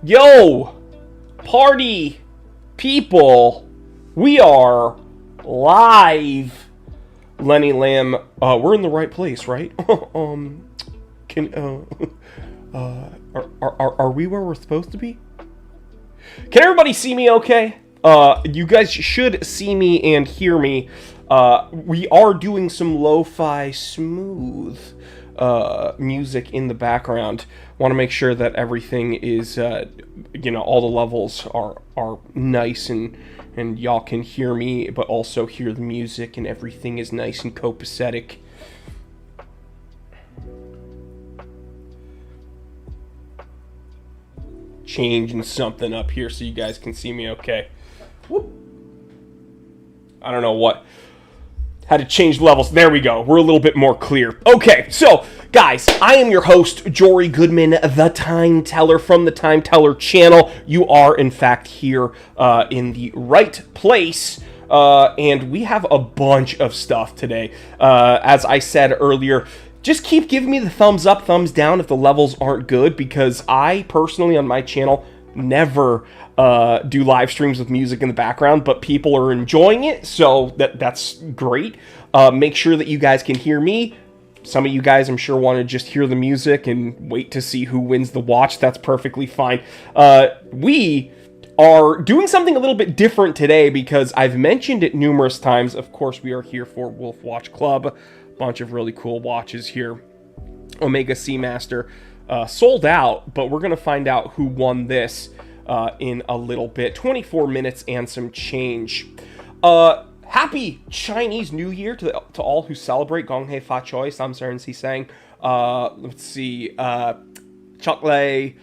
Yo, party people, we are live. Lenny Lamb, we're in the right place, right? Are we where we're supposed to be? Can everybody see me okay? You guys should see me and hear me. We are doing some lo-fi smooth music in the background. Want to make sure that everything is, all the levels are nice and y'all can hear me, but also hear the music and everything is nice and copacetic. Changing something up here so you guys can see me okay. Whoop. I don't know what. Had to change levels. There we go. We're a little bit more clear. Okay, so, guys, I am your host, Jory Goodman, the Time Teller from the Time Teller channel. You are, in fact, here in the right place. And we have a bunch of stuff today. As I said earlier, just keep giving me the thumbs up, thumbs down if the levels aren't good, because I personally, on my channel, never do live streams with music in the background, but people are enjoying it, so that's great. Make sure that you guys can hear me. Some of you guys, I'm sure, want to just hear the music and wait to see who wins the watch. That's perfectly fine. We are doing something a little bit different today because I've mentioned it numerous times. Of course, we are here for Wolf Watch Club. Bunch of really cool watches here. Omega Seamaster sold out, but we're going to find out who won this in a little bit. 24 minutes and some change. Happy Chinese New Year to all who celebrate. Gong Hei Fa Choi, Sam Saren Si Sang. Let's see. Chok Lei,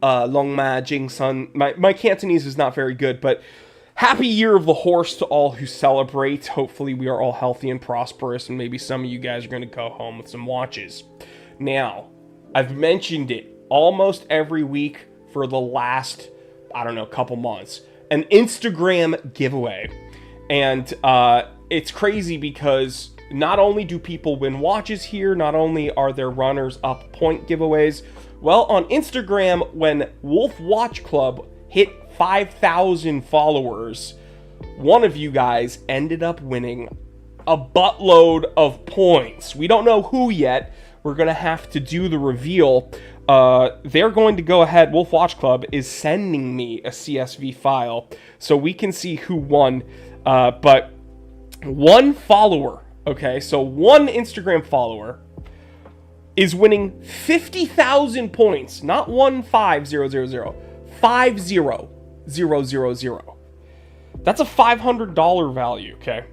Long Ma Jing Sun. My Cantonese is not very good, but happy Year of the Horse to all who celebrate. Hopefully we are all healthy and prosperous, and maybe some of you guys are going to go home with some watches. Now, I've mentioned it almost every week for the last, couple months. An Instagram giveaway. And it's crazy because not only do people win watches here, not only are there runners up point giveaways. Well, on Instagram, when Wolf Watch Club hit 5,000 followers, one of you guys ended up winning a buttload of points. We don't know who yet. We're going to have to do the reveal. They're going to go ahead. Wolf Watch Club is sending me a CSV file so we can see who won. But one follower, okay, so one Instagram follower is winning 50,000 points, not 15000, 50000. That's a $500 value, okay?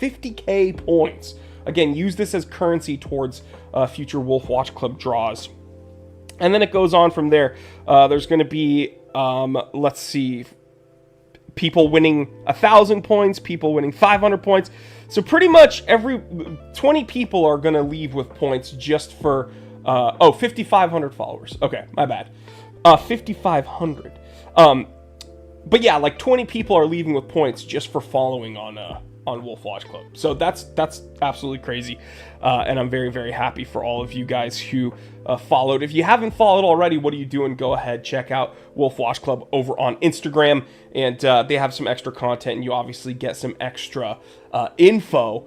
50K points. Again, use this as currency towards future Wolf Watch Club draws. And then it goes on from there. There's going to be, let's see, people winning 1,000 points, people winning 500 points. So pretty much every 20 people are going to leave with points just for, 5,500 followers. Okay, my bad. 5,500. But yeah, like 20 people are leaving with points just for following on Wolf Watch Club. So that's absolutely crazy. And I'm very, very happy for all of you guys who followed. If you haven't followed already, what are you doing? Go ahead, check out Wolf Watch Club over on Instagram. And they have some extra content, and you obviously get some extra info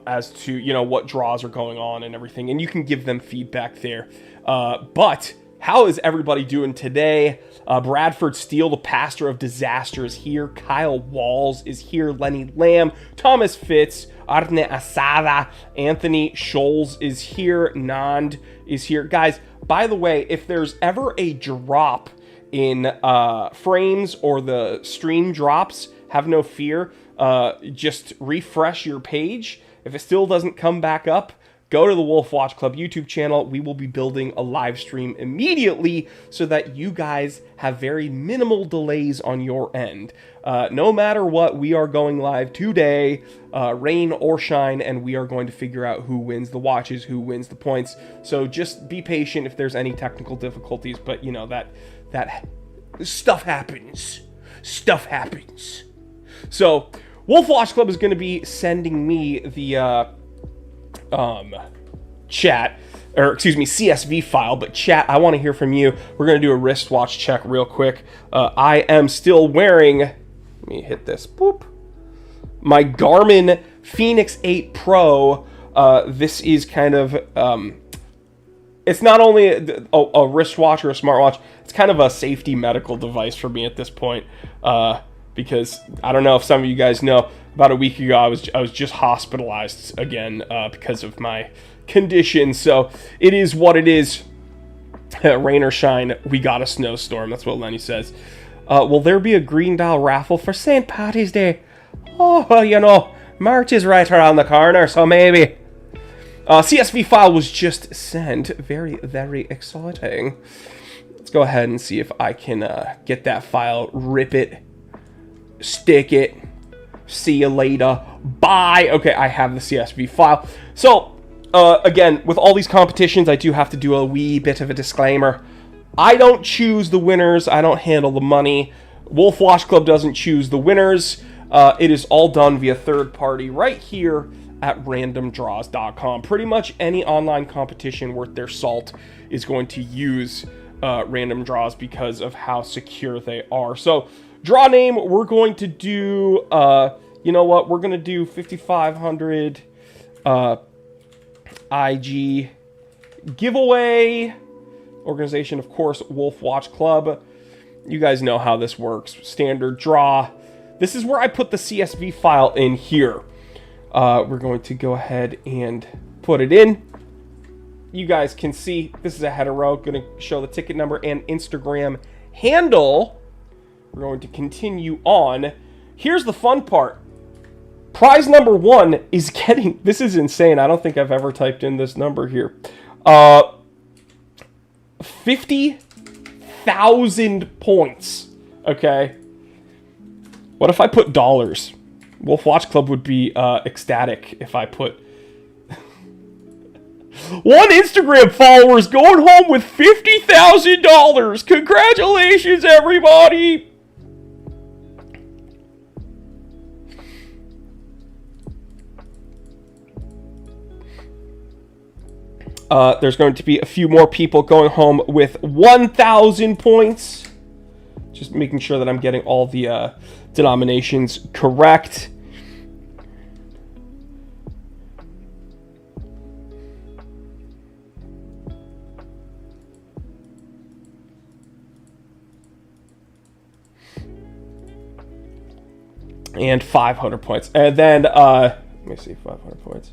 as to, what draws are going on and everything. And you can give them feedback there. But how is everybody doing today? Bradford Steele, the pastor of disaster, is here. Kyle Walls is here. Lenny Lamb, Thomas Fitz, Arne Asada, Anthony Scholes is here. Nand is here. Guys, by the way, if there's ever a drop in frames or the stream drops, have no fear. Just refresh your page. If it still doesn't come back up, go to the Wolf Watch Club YouTube channel. We will be building a live stream immediately so that you guys have very minimal delays on your end. No matter what, we are going live today, rain or shine, and we are going to figure out who wins the watches, who wins the points. So just be patient if there's any technical difficulties, but that stuff happens. Stuff happens. So Wolf Watch Club is going to be sending me the chat. or excuse me, CSV file. But chat, I want to hear from you. We're going to do a wristwatch check real quick. I am still wearing, let me hit this, boop, my Garmin Fenix 8 Pro. This is kind of, it's not only a wristwatch or a smartwatch, it's kind of a safety medical device for me at this point. Because I don't know if some of you guys know, about a week ago I was just hospitalized again because of my condition. So it is what it is. Rain or shine, we got a snowstorm. That's what Lenny says. Will there be a green dial raffle for St. Patty's Day? Oh, well, you know, March is right around the corner, so maybe. CSV file was just sent. Very, very exciting. Let's go ahead and see if I can get that file, rip it, stick it, see you later, bye. Okay, I have the CSV file. So, again, with all these competitions, I do have to do a wee bit of a disclaimer. I don't choose the winners. I don't handle the money. Wolf Watch Club doesn't choose the winners. It is all done via third party right here at randomdraws.com. Pretty much any online competition worth their salt is going to use random draws because of how secure they are. So, draw name, we're going to do, you know what, we're going to do 5,500 IG giveaway. Organization, of course, Wolf Watch Club. You guys know how this works. Standard draw. This is where I put the CSV file in here. We're going to go ahead and put it in. You guys can see this is a header row. Going to show the ticket number and Instagram handle. We're going to continue on. Here's the fun part. Prize number 1 is getting... This is insane. I don't think I've ever typed in this number here. 50,000 points. Okay. What if I put dollars? Wolf Watch Club would be ecstatic if I put... One Instagram follower is going home with $50,000. Congratulations, everybody. There's going to be a few more people going home with 1,000 points. Just making sure that I'm getting all the denominations correct. And 500 points. And then, let me see, 500 points.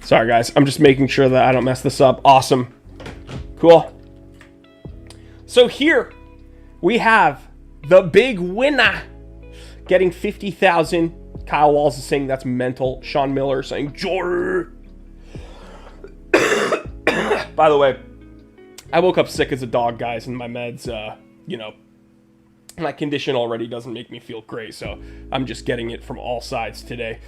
Sorry, guys. I'm just making sure that I don't mess this up. Awesome. Cool. So here we have the big winner getting 50,000. Kyle Walls is saying that's mental. Sean Miller saying, Jory. By the way, I woke up sick as a dog, guys, and my meds, you know, my condition already doesn't make me feel great, so I'm just getting it from all sides today.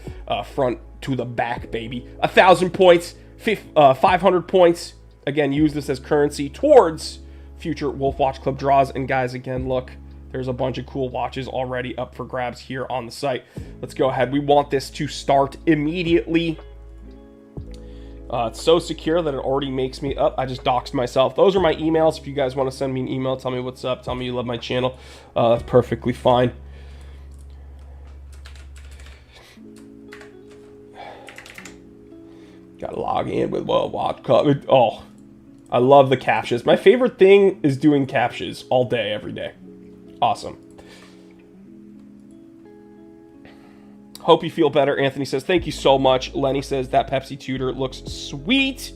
Front to the back, baby. 1,000 points, 500 points. Again, use this as currency towards future Wolf Watch Club draws. And guys, again, look, there's a bunch of cool watches already up for grabs here on the site. Let's go ahead. We want this to start immediately. It's so secure that it already makes me up. I just doxed myself. Those are my emails. If you guys want to send me an email, tell me what's up, tell me you love my channel. That's perfectly fine. Gotta log in with Watch Club. Oh, I love the captchas. My favorite thing is doing captchas all day, every day. Awesome. Hope you feel better. Anthony says, thank you so much. Lenny says, that Pepsi Tudor looks sweet.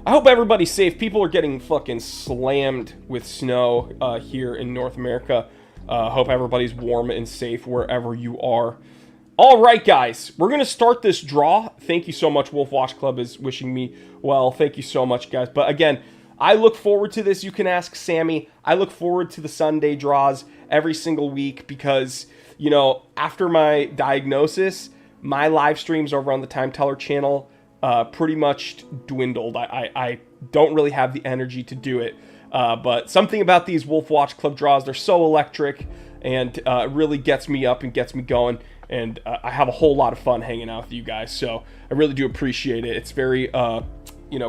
I hope everybody's safe. People are getting fucking slammed with snow here in North America. Hope everybody's warm and safe wherever you are. All right, guys. We're going to start this draw. Thank you so much. Wolf Watch Club is wishing me well. Thank you so much, guys. But again, I look forward to this. You can ask Sammy. I look forward to the Sunday draws every single week because... You know, after my diagnosis, my live streams over on the Time Teller channel pretty much dwindled. I don't really have the energy to do it. But something about these Wolf Watch Club draws, they're so electric and it really gets me up and gets me going. And I have a whole lot of fun hanging out with you guys. So I really do appreciate it. It's very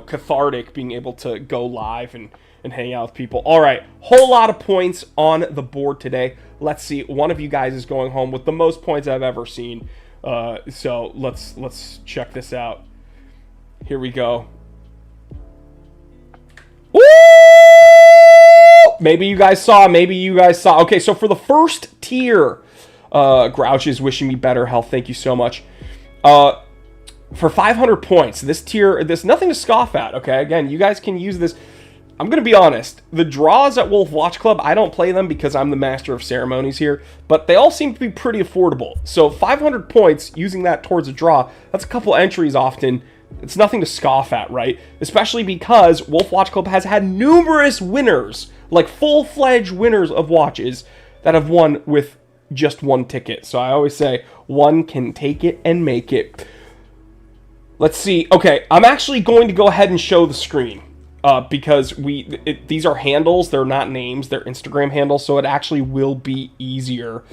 cathartic being able to go live and hang out with people. All right, whole lot of points on the board today. Let's see. One of you guys is going home with the most points I've ever seen. So let's check this out. Here we go. Woo! Maybe you guys saw. Okay, so for the first tier, Grouch is wishing me better health. Thank you so much. For 500 points, this tier, there's nothing to scoff at. Okay, again, you guys can use this. I'm going to be honest. The draws at Wolf Watch Club, I don't play them because I'm the master of ceremonies here, but they all seem to be pretty affordable. So 500 points, using that towards a draw, that's a couple entries often. It's nothing to scoff at, right? Especially because Wolf Watch Club has had numerous winners, like full-fledged winners of watches that have won with just one ticket. So I always say, one can take it and make it. Let's see. Okay, I'm actually going to go ahead and show the screen. Because these are handles, they're not names, they're Instagram handles, so it actually will be easier.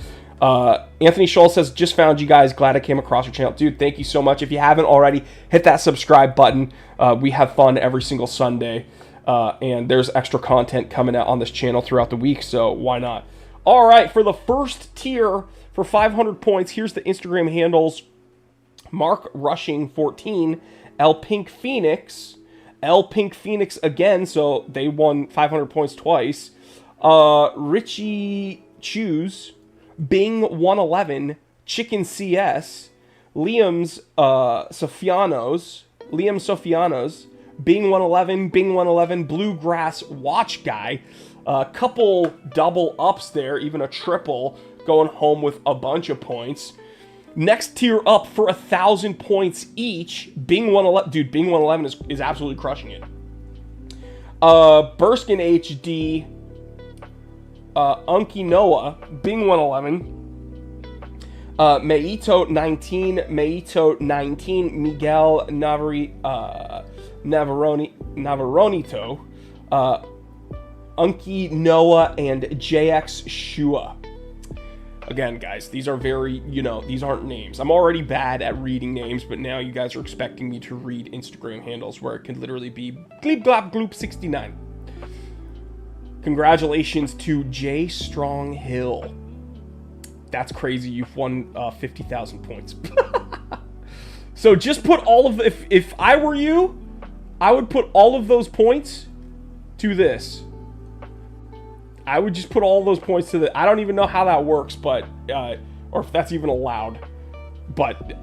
Anthony Scholl says, just found you guys, glad I came across your channel. Dude, thank you so much. If you haven't already, hit that subscribe button. We have fun every single Sunday, and there's extra content coming out on this channel throughout the week, so why not? All right, for the first tier, for 500 points, here's the Instagram handles. Mark Rushing 14, L Pink Phoenix again, so they won 500 points twice. Richie Choose, Bing 111, Chicken CS, Liam Sofianos, Bing 111, Bluegrass Watch Guy, a couple double ups there, even a triple, going home with a bunch of points. Next tier up for 1,000 points each, Bing 111. Dude, Bing 111 is absolutely crushing it. Burskin HD, Unky Noah, Bing 111. Meito 19, Miguel Navaronito, Unky Noah, and JX Shua. Again, guys, these are very, these aren't names. I'm already bad at reading names, but now you guys are expecting me to read Instagram handles where it can literally be Gleep Glop Gloop 69. Congratulations to J Strong Hill. That's crazy. You've won 50,000 points. So just put all of the, if I were you, I would put all of those points to this. I would just put all those points to the... I don't even know how that works, but... or if that's even allowed. But,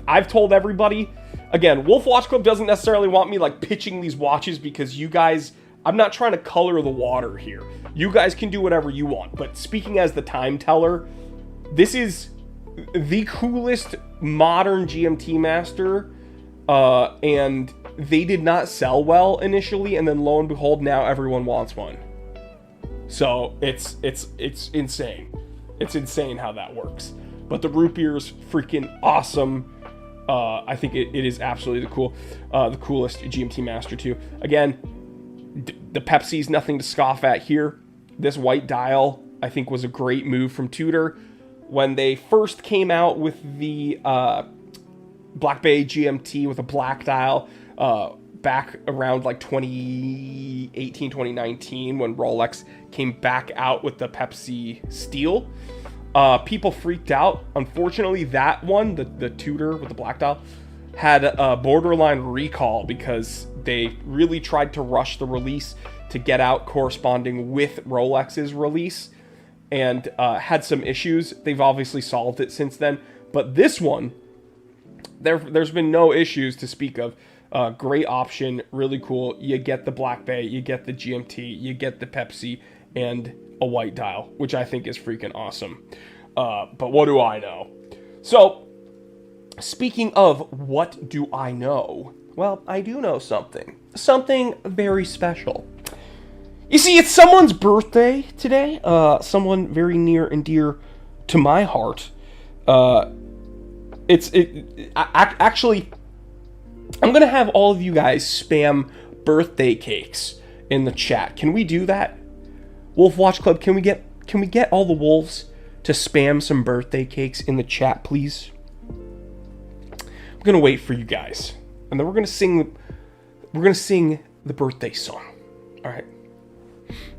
I've told everybody... Again, Wolf Watch Club doesn't necessarily want me, pitching these watches because you guys... I'm not trying to color the water here. You guys can do whatever you want. But speaking as the time teller, this is the coolest modern GMT Master. And they did not sell well initially. And then lo and behold, now everyone wants one. So it's insane. It's insane how that works. But the root beer is freaking awesome. I think it is absolutely the coolest GMT Master too. Again, the Pepsi's nothing to scoff at here. This white dial I think was a great move from Tudor. When they first came out with the Black Bay GMT with a black dial, back around 2018, 2019, when Rolex came back out with the Pepsi Steel, people freaked out. Unfortunately, that one, the Tudor with the black dial, had a borderline recall because they really tried to rush the release to get out corresponding with Rolex's release, and had some issues. They've obviously solved it since then, but this one, there's been no issues to speak of. Great option, really cool. You get the Black Bay, you get the GMT, you get the Pepsi, and a white dial, which I think is freaking awesome. But what do I know? So, speaking of what do I know? Well, I do know something. Something very special. You see, it's someone's birthday today. Someone very near and dear to my heart. Actually, I'm going to have all of you guys spam birthday cakes in the chat. Can we do that? Wolf Watch Club, can we get all the wolves to spam some birthday cakes in the chat, please? I'm going to wait for you guys. And then we're going to sing we're gonna sing the birthday song. All right.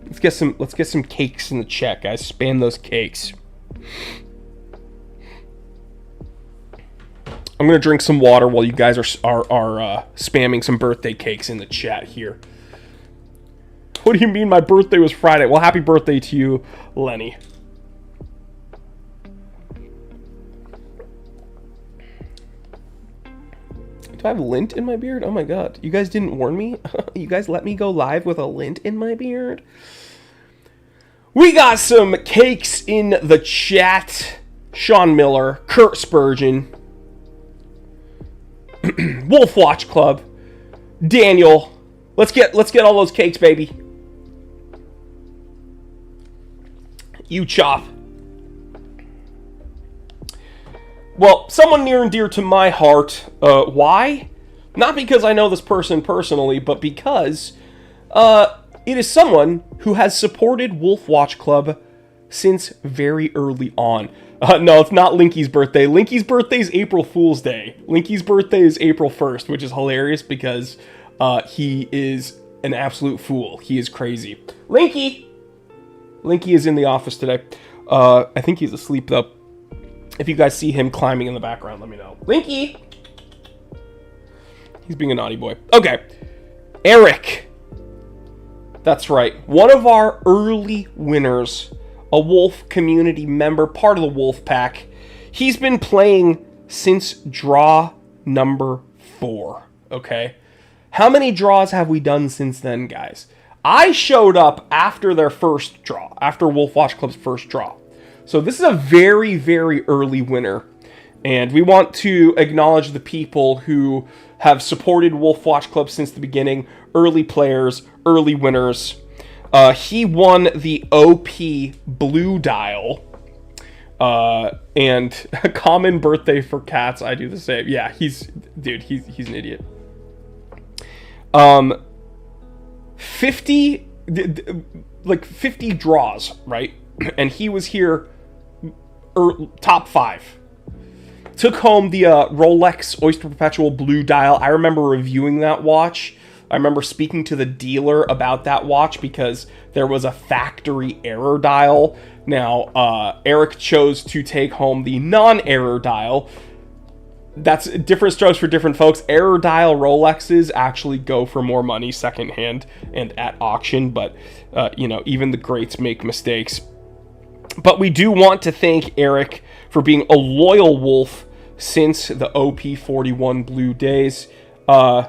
Let's get some cakes in the chat, guys. Spam those cakes. I'm gonna drink some water while you guys are spamming some birthday cakes in the chat here. What do you mean my birthday was Friday? Well, happy birthday to you, Lenny. Do I have lint in my beard? Oh my god. You guys didn't warn me? You guys let me go live with a lint in my beard? We got some cakes in the chat. Sean Miller, Kurt Spurgeon, Wolf Watch Club, Daniel. Let's get all those cakes, baby. You chop. Well, someone near and dear to my heart. Why? Not because I know this person personally, but because it is someone who has supported Wolf Watch Club since very early on. No, it's not Linky's birthday. Linky's birthday is April Fool's Day. Linky's birthday is April 1st, which is hilarious because he is an absolute fool. He is crazy. Linky! Linky is in the office today. I think he's asleep, though. If you guys see him climbing in the background, let me know. Linky! He's being a naughty boy. Okay. Eric. That's right. One of our early winners. A Wolf community member, part of the Wolf Pack. He's been playing since draw number 4. Okay? How many draws have we done since then, guys? I showed up after their first draw. After Wolf Watch Club's first draw. So this is a very, very early winner. And we want to acknowledge the people who have supported Wolf Watch Club since the beginning. Early players, early winners. He won the OP Blue Dial. And a common birthday for cats. I do the same. Yeah, he's an idiot. 50 draws, right? And he was here top 5. Took home the Rolex Oyster Perpetual Blue Dial. I remember reviewing that watch. I remember speaking to the dealer about that watch because there was a factory error dial. Now, Eric chose to take home the non-error dial. That's different strokes for different folks. Error dial Rolexes actually go for more money secondhand and at auction, but, even the greats make mistakes. But we do want to thank Eric for being a loyal wolf since the OP41 Blue days. My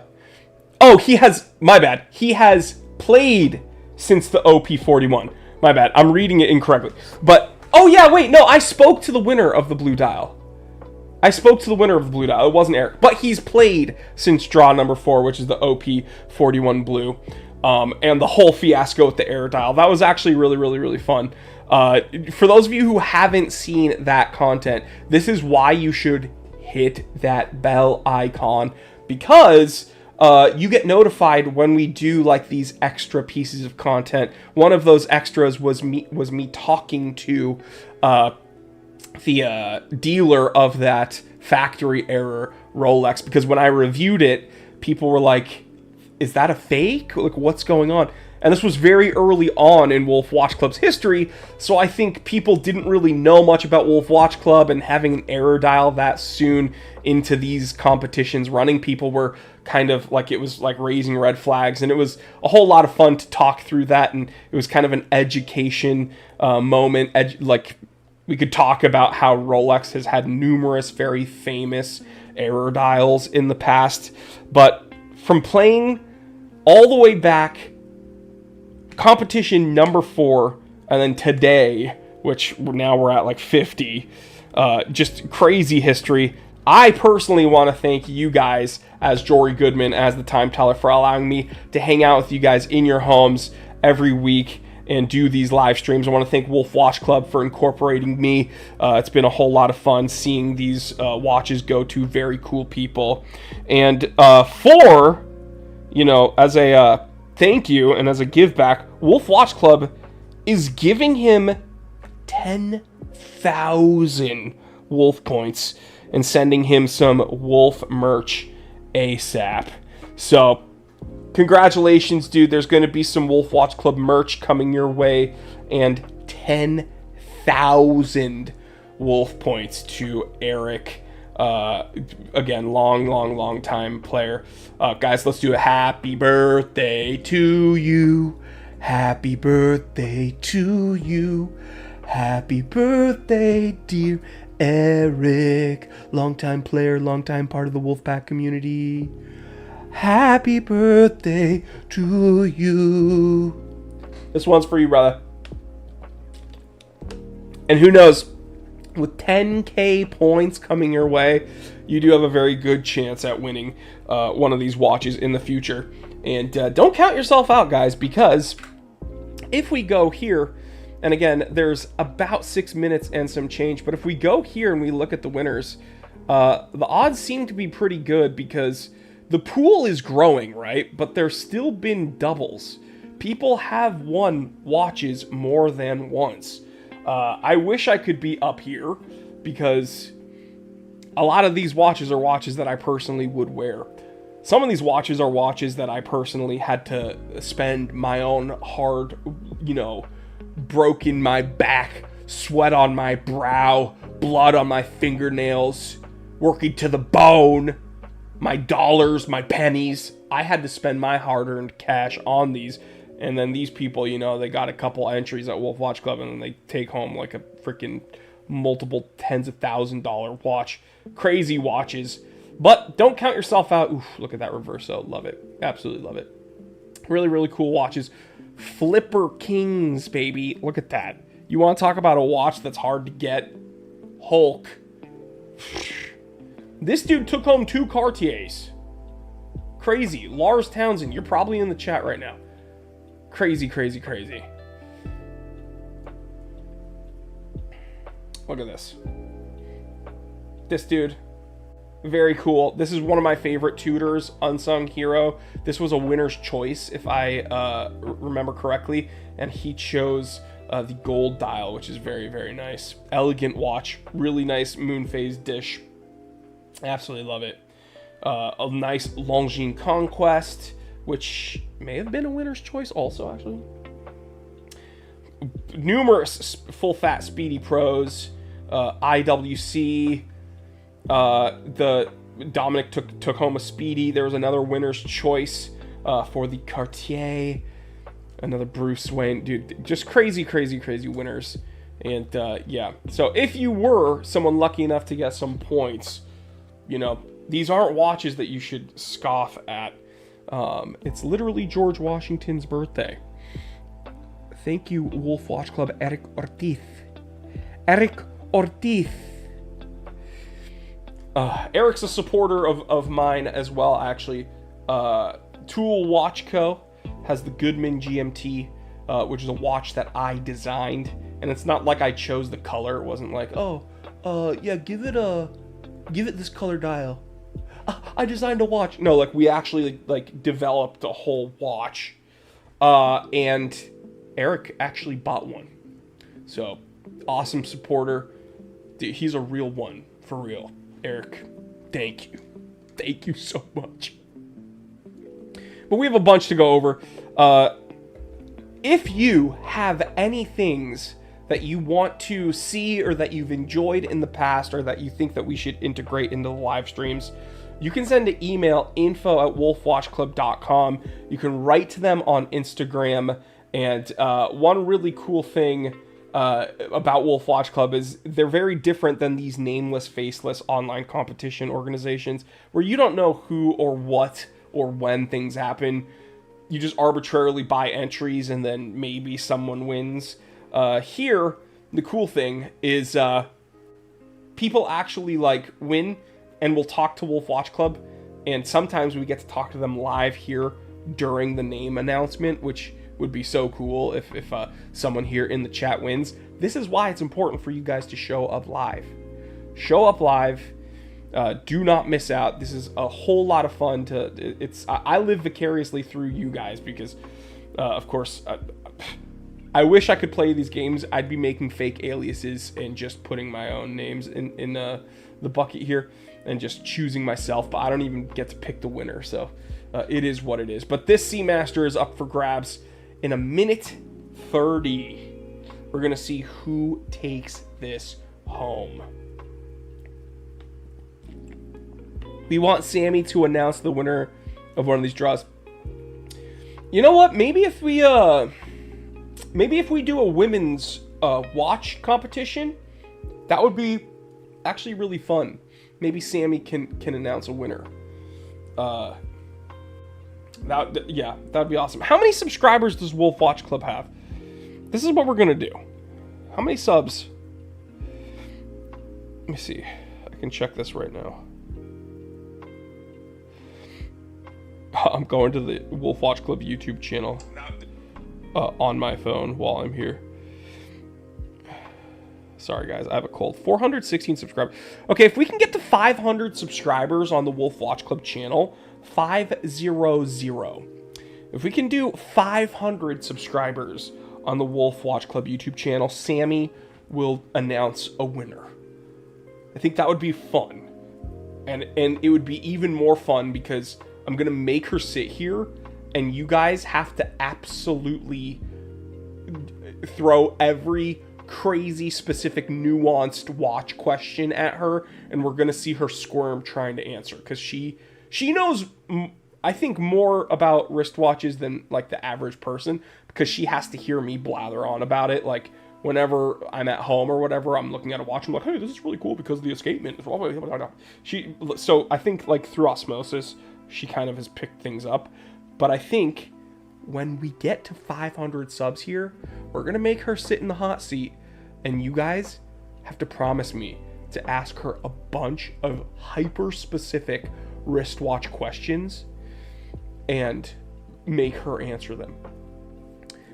bad. He has played since the OP41. My bad. I'm reading it incorrectly. But, I spoke to the winner of the Blue Dial. It wasn't Eric. But he's played since draw number 4, which is the OP41 Blue. And the whole fiasco with the error dial. That was actually really, really, really fun. For those of you who haven't seen that content, this is why you should hit that bell icon. Because you get notified when we do like these extra pieces of content. One of those extras was me talking to the dealer of that factory error Rolex, because when I reviewed it, people were like, is that a fake? Like, what's going on? And this was very early on in Wolf Watch Club's history, so I think people didn't really know much about Wolf Watch Club, and having an error dial that soon into these competitions running, people were kind of like, it was like raising red flags, and it was a whole lot of fun to talk through that, and it was kind of an education moment. We could talk about how Rolex has had numerous very famous error dials in the past, but from playing all the way back, competition number 4, and then today, which now we're at like 50, just crazy history. I personally want to thank you guys as Jory Goodman, as the time teller, for allowing me to hang out with you guys in your homes every week and do these live streams. I want to thank Wolf Watch Club for incorporating me. It's been a whole lot of fun seeing these watches go to very cool people. And as a thank you and as a give back, Wolf Watch Club is giving him 10,000 Wolf points and sending him some Wolf merch ASAP. So congratulations, dude. There's going to be some Wolf Watch Club merch coming your way, and 10,000 Wolf points to Eric. Again, long time player. Guys, let's do a happy birthday to you. Happy birthday to you. Happy birthday, dear Eric. Longtime player, longtime part of the Wolfpack community. Happy birthday to you. This one's for you, brother. And who knows, with 10K points coming your way, you do have a very good chance at winning one of these watches in the future. And don't count yourself out, guys, because if we go here, and again, there's about 6 minutes and some change, but if we go here and we look at the winners, the odds seem to be pretty good because the pool is growing, right? But there's still been doubles. People have won watches more than once. I wish I could be up here because a lot of these watches are watches that I personally would wear. Some of these watches are watches that I personally had to spend my own hard, broken my back, sweat on my brow, blood on my fingernails, working to the bone, my dollars, my pennies. I had to spend my hard-earned cash on these. And then these people, they got a couple entries at Wolf Watch Club and then they take home like a freaking multiple tens of $1,000 watch. Crazy watches. But don't count yourself out. Oof, look at that reverso. Love it. Absolutely love it. Really, really cool watches. Flipper Kings, baby. Look at that. You want to talk about a watch that's hard to get? Hulk. This dude took home 2 Cartiers. Crazy. Lars Townsend, you're probably in the chat right now. Crazy, crazy, crazy. Look at this. This dude. Very cool. This is one of my favorite Tudors, Unsung Hero. This was a winner's choice, if I remember correctly. And he chose the gold dial, which is very, very nice. Elegant watch. Really nice moon phase dish. Absolutely love it. A nice Longines Conquest, which may have been a winner's choice also, actually. Numerous full-fat Speedy Pros. IWC. The Dominic took home a Speedy. There was another winner's choice for the Cartier. Another Bruce Wayne. Dude, just crazy, crazy, crazy winners. And yeah, so if you were someone lucky enough to get some points, these aren't watches that you should scoff at. It's literally George Washington's birthday. Thank you, Wolf Watch Club, Eric Ortiz. Eric Ortiz. Eric's a supporter of mine as well, actually. Tool Watch Co. has the Goodman GMT, which is a watch that I designed. And it's not like I chose the color. It wasn't like, yeah, give it this color dial. I designed a watch. No, like we actually developed a whole watch. And Eric actually bought one. So, awesome supporter. Dude, he's a real one, for real. Eric, thank you. Thank you so much. But we have a bunch to go over. If you have any things that you want to see or that you've enjoyed in the past or that you think that we should integrate into the live streams, you can send an email, info@wolfwatchclub.com. You can write to them on Instagram. And one really cool thing about Wolf Watch Club is they're very different than these nameless, faceless online competition organizations where you don't know who or what or when things happen. You just arbitrarily buy entries and then maybe someone wins. Here, the cool thing is people actually win and will talk to Wolf Watch Club, and sometimes we get to talk to them live here during the name announcement, which would be so cool if someone here in the chat wins. This is why it's important for you guys to show up live. Show up live. Do not miss out. This is a whole lot of fun. I live vicariously through you guys because, of course, I wish I could play these games. I'd be making fake aliases and just putting my own names in the bucket here and just choosing myself, but I don't even get to pick the winner. So it is what it is. But this Seamaster is up for grabs in a minute 30. We're going to see who takes this home. We want Sammy to announce the winner of one of these draws. You know what? Maybe if we do a women's watch competition, that would be actually really fun. Maybe Sammy can announce a winner. That'd be awesome. How many subscribers does Wolf Watch Club have? This is what we're gonna do. How many subs? Let me see. I can check this right now. I'm going to the Wolf Watch Club YouTube channel on my phone while I'm here. Sorry, guys. I have a cold. 416 subscribers. Okay, if we can get to 500 subscribers on the Wolf Watch Club channel, 500. If we can do 500 subscribers on the Wolf Watch Club YouTube channel, Sammy will announce a winner. I think that would be fun. And it would be even more fun because I'm going to make her sit here and you guys have to absolutely throw every crazy specific nuanced watch question at her, and we're going to see her squirm trying to answer because she knows, I think, more about wristwatches than like the average person, because she has to hear me blather on about it. Like whenever I'm at home or whatever, I'm looking at a watch, I'm like, hey, this is really cool because the escapement is... So I think like through osmosis, she kind of has picked things up. But I think when we get to 500 subs here, we're going to make her sit in the hot seat, and you guys have to promise me to ask her a bunch of hyper-specific wristwatch questions and make her answer them.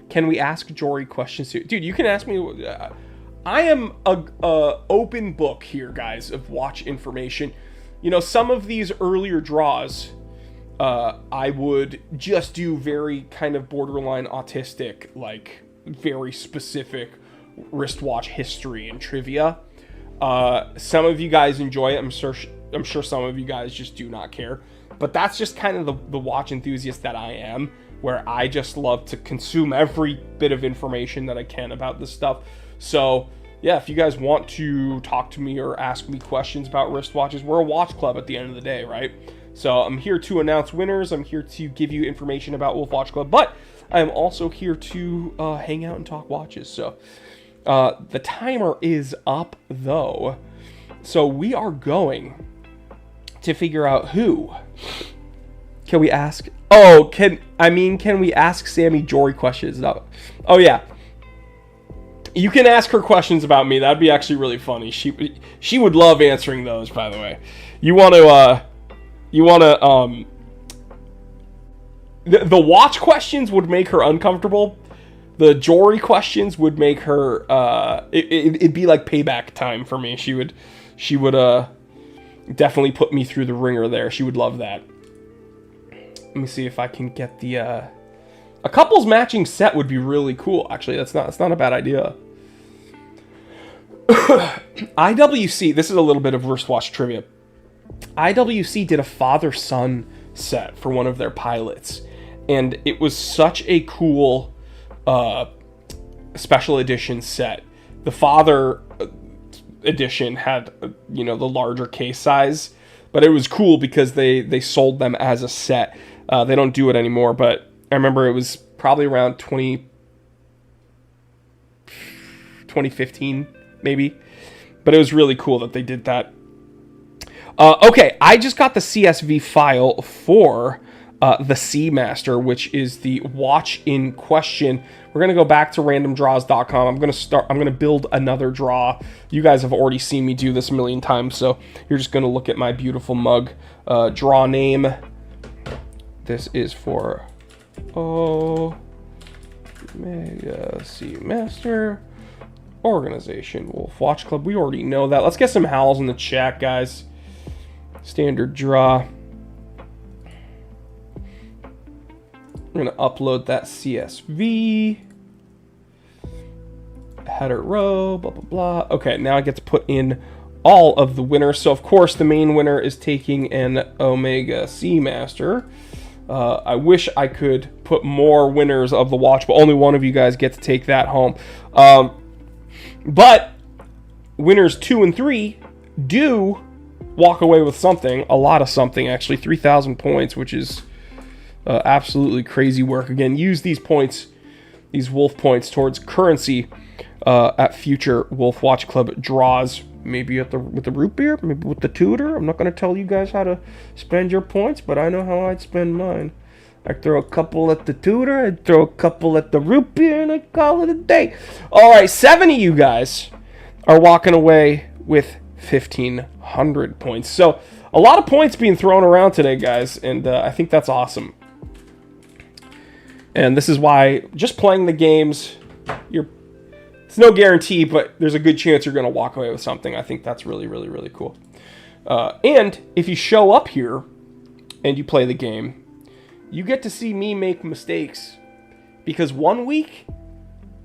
Can we ask Jory questions too? Dude, you can ask me. I am a open book here, guys, of watch information. You know, some of these earlier draws, I would just do very kind of borderline autistic, like very specific wristwatch history and trivia. Some of you guys enjoy it. I'm sure some of you guys just do not care. But that's just kind of the watch enthusiast that I am, where I just love to consume every bit of information that I can about this stuff. So yeah, if you guys want to talk to me or ask me questions about wristwatches, we're a watch club at the end of the day, right? So I'm here to announce winners. I'm here to give you information about Wolf Watch Club, but I'm also here to hang out and talk watches. So the timer is up though. So we are going to figure out who. Can we ask? Oh, can we ask Sammy Jory questions? No. Oh yeah. You can ask her questions about me. That'd be actually really funny. She would love answering those, by the way. The watch questions would make her uncomfortable. The Jory questions would make her it'd be like payback time for me. She would definitely put me through the ringer there. She would love that. Let me see if I can get the a couples matching set would be really cool. Actually, that's not a bad idea. IWC, this is a little bit of wristwatch trivia. IWC did a father-son set for one of their pilots, and it was such a cool special edition set. The father edition had the larger case size, but it was cool because they sold them as a set. They don't do it anymore, but I remember it was probably around 2015 maybe, but it was really cool that they did that. Okay, I just got the CSV file for the Seamaster, which is the watch in question. We're gonna go back to randomdraws.com. I'm gonna build another draw. You guys have already seen me do this a million times, so you're just gonna look at my beautiful mug. Draw name. This is for Mega Seamaster. Organization Wolf Watch Club. We already know that. Let's get some howls in the chat, guys. Standard draw. I'm going to upload that CSV. Header row, blah, blah, blah. Okay, now I get to put in all of the winners. So, of course, the main winner is taking an Omega Seamaster. I wish I could put more winners of the watch, but only one of you guys get to take that home. But winners 2 and 3 do walk away with something, a lot of something actually, 3,000 points, which is absolutely crazy work. Again, use these points, these Wolf points, towards currency at future Wolf Watch Club draws. Maybe with the root beer, maybe with the tutor. I'm not going to tell you guys how to spend your points, but I know how I'd spend mine. I'd throw a couple at the tutor, I'd throw a couple at the root beer, and I'd call it a day. All right, 7 of you guys are walking away with 1,500 points. So a lot of points being thrown around today, guys, and I think that's awesome. And this is why just playing the games, it's no guarantee, but there's a good chance you're going to walk away with something. I think that's really, really, really cool. And if you show up here and you play the game, you get to see me make mistakes. Because one week,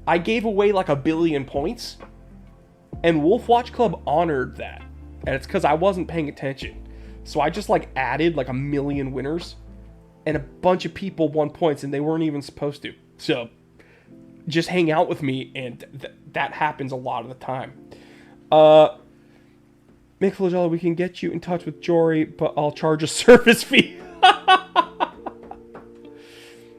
I gave away like 1 billion points, and Wolf Watch Club honored that. And it's because I wasn't paying attention. So I just like added like 1 million winners, and a bunch of people won points, and they weren't even supposed to. So just hang out with me, and that happens a lot of the time. Mick Flagello, we can get you in touch with Jory, but I'll charge a service fee.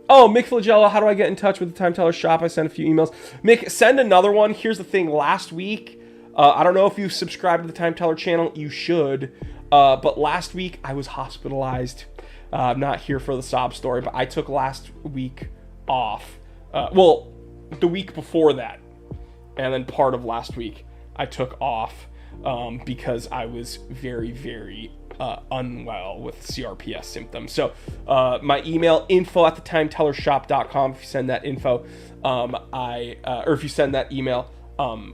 Oh, Mick Flagello, how do I get in touch with the Time Teller shop? I sent a few emails. Mick, send another one. Here's the thing. Last week, I don't know if you subscribed to the Time Teller channel. You should. But last week, I was hospitalized. I'm not here for the sob story, but I took last week off. Well, the week before that, and then part of last week, I took off because I was very, very unwell with CRPS symptoms. So my email, info@thetimetellershop.com. If you send that info, or if you send that email,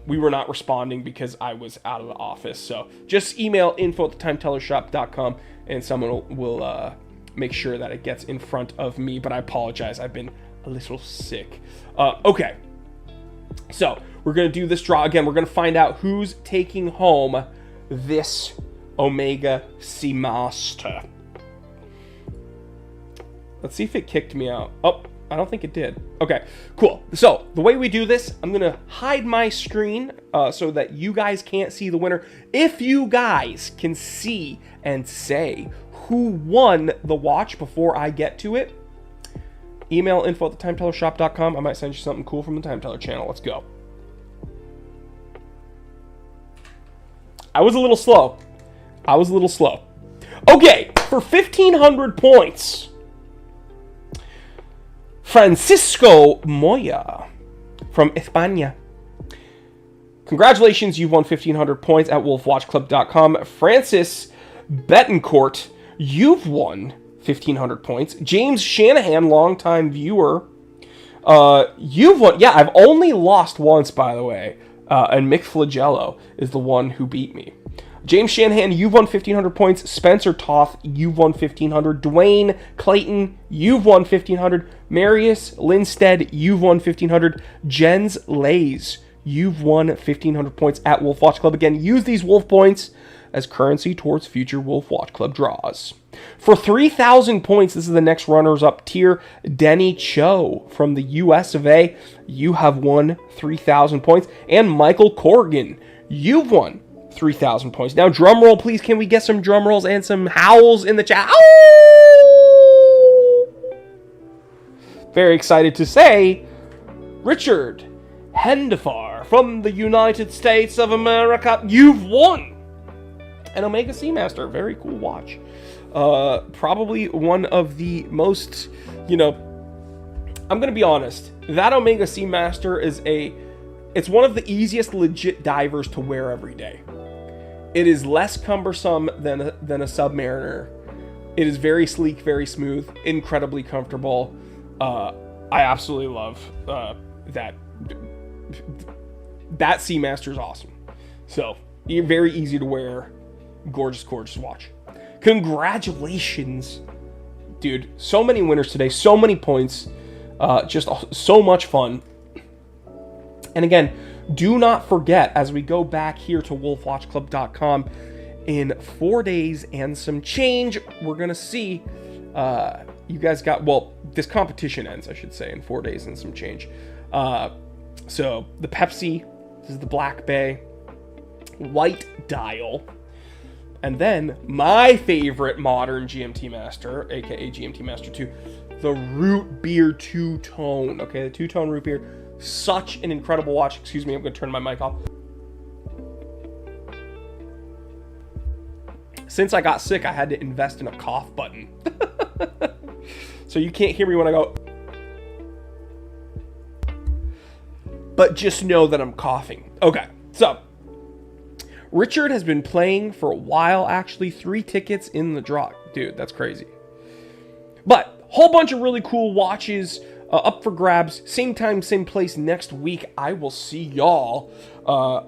we were not responding because I was out of the office. So just email info@thetimetellershop.com, and someone will make sure that it gets in front of me. But I apologize, I've been a little sick. Okay, so we're going to do this draw again. We're going to find out who's taking home this Omega Seamaster. Let's see if it kicked me out. Oh, I don't think it did. Okay, cool. So the way we do this, I'm going to hide my screen so that you guys can't see the winner. If you guys can see and say who won the watch before I get to it, email info@thetimetellershop.com. I might send you something cool from the Time Teller channel. Let's go. I was a little slow. Okay, for 1,500 points, Francisco Moya from España. Congratulations, you've won 1,500 points at wolfwatchclub.com. Francis Betancourt, you've won 1,500 points. James Shanahan, longtime viewer, you've won. Yeah, I've only lost once, by the way, and Mick Flagello is the one who beat me. James Shanahan, you've won 1,500 points. Spencer Toth, you've won 1,500. Dwayne Clayton, you've won 1,500. Marius Lindstead, you've won 1,500. Jens Lays, you've won 1,500 points at Wolf Watch Club. Again, use these Wolf points as currency towards future Wolf Watch Club draws. For 3,000 points, this is the next runners-up tier. Denny Cho from the US of A, you have won 3,000 points. And Michael Corrigan, you've won 3,000 points. Now, drum roll, please. Can we get some drum rolls and some howls in the chat? Ow! Very excited to say, Richard Hendefar from the United States of America, you've won an Omega Seamaster. Very cool watch. Probably one of the most, I'm going to be honest. That Omega Seamaster it's one of the easiest legit divers to wear every day. It is less cumbersome than a Submariner. It is very sleek, very smooth, incredibly comfortable. I absolutely love that. That Seamaster is awesome. So, very easy to wear. Gorgeous, gorgeous watch. Congratulations, dude. So many winners today. So many points. Just so much fun. And again, do not forget, as we go back here to wolfwatchclub.com, in 4 days and some change, we're going to see, you guys got, well, this competition ends, I should say, in 4 days and some change. So the Pepsi, this is the Black Bay, White Dial, and then my favorite modern GMT Master, aka GMT Master 2, the Root Beer Two-Tone. Okay, the Two-Tone Root Beer, such an incredible watch. Excuse me, I'm going to turn my mic off. Since I got sick, I had to invest in a cough button. So you can't hear me when I go. But just know that I'm coughing. Okay, so Richard has been playing for a while, actually. 3 tickets in the draw. Dude, that's crazy. But whole bunch of really cool watches up for grabs. Same time, same place next week. I will see y'all.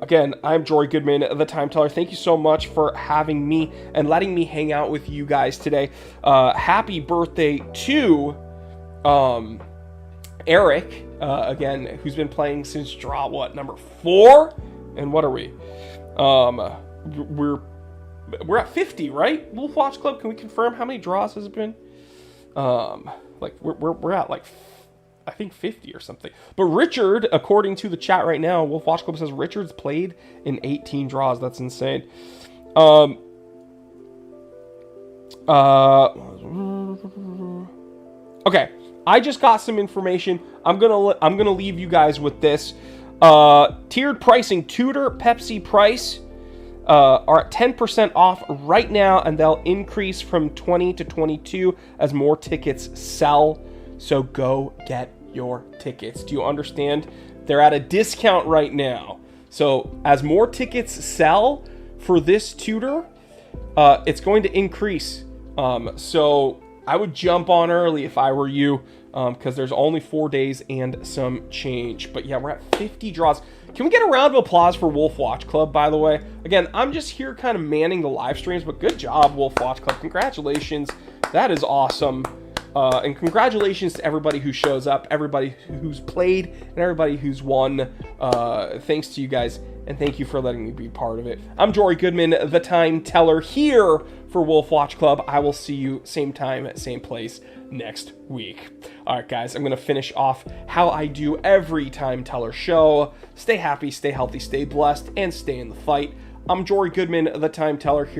Again, I'm Jory Goodman, the Time Teller. Thank you so much for having me and letting me hang out with you guys today. Happy birthday to Eric, again, who's been playing since draw, what, number 4? And what are we? We're at 50, right? Wolf Watch Club, can we confirm how many draws has it been? Like, we're at, like, I think 50 or something. But Richard, according to the chat right now, Wolf Watch Club says Richard's played in 18 draws. That's insane. Okay, I just got some information. I'm gonna leave you guys with this. Tiered pricing, Tudor, Pepsi price are at 10% off right now, and they'll increase from 20 to 22 as more tickets sell. So go get your tickets. Do you understand? They're at a discount right now. So as more tickets sell for this Tudor, it's going to increase. So I would jump on early if I were you, because there's only 4 days and some change. But yeah, we're at 50 draws. Can we get a round of applause for Wolf Watch Club, by the way? Again, I'm just here kind of manning the live streams, but good job, Wolf Watch Club. Congratulations. That is awesome. And congratulations to everybody who shows up, everybody who's played, and everybody who's won. Thanks to you guys, and thank you for letting me be part of it. I'm Jory Goodman, the Time Teller, here for Wolf Watch Club. I will see you same time, same place next week. All right, guys, I'm going to finish off how I do every Time Teller show. Stay happy, stay healthy, stay blessed, and stay in the fight. I'm Jory Goodman, the Time Teller, here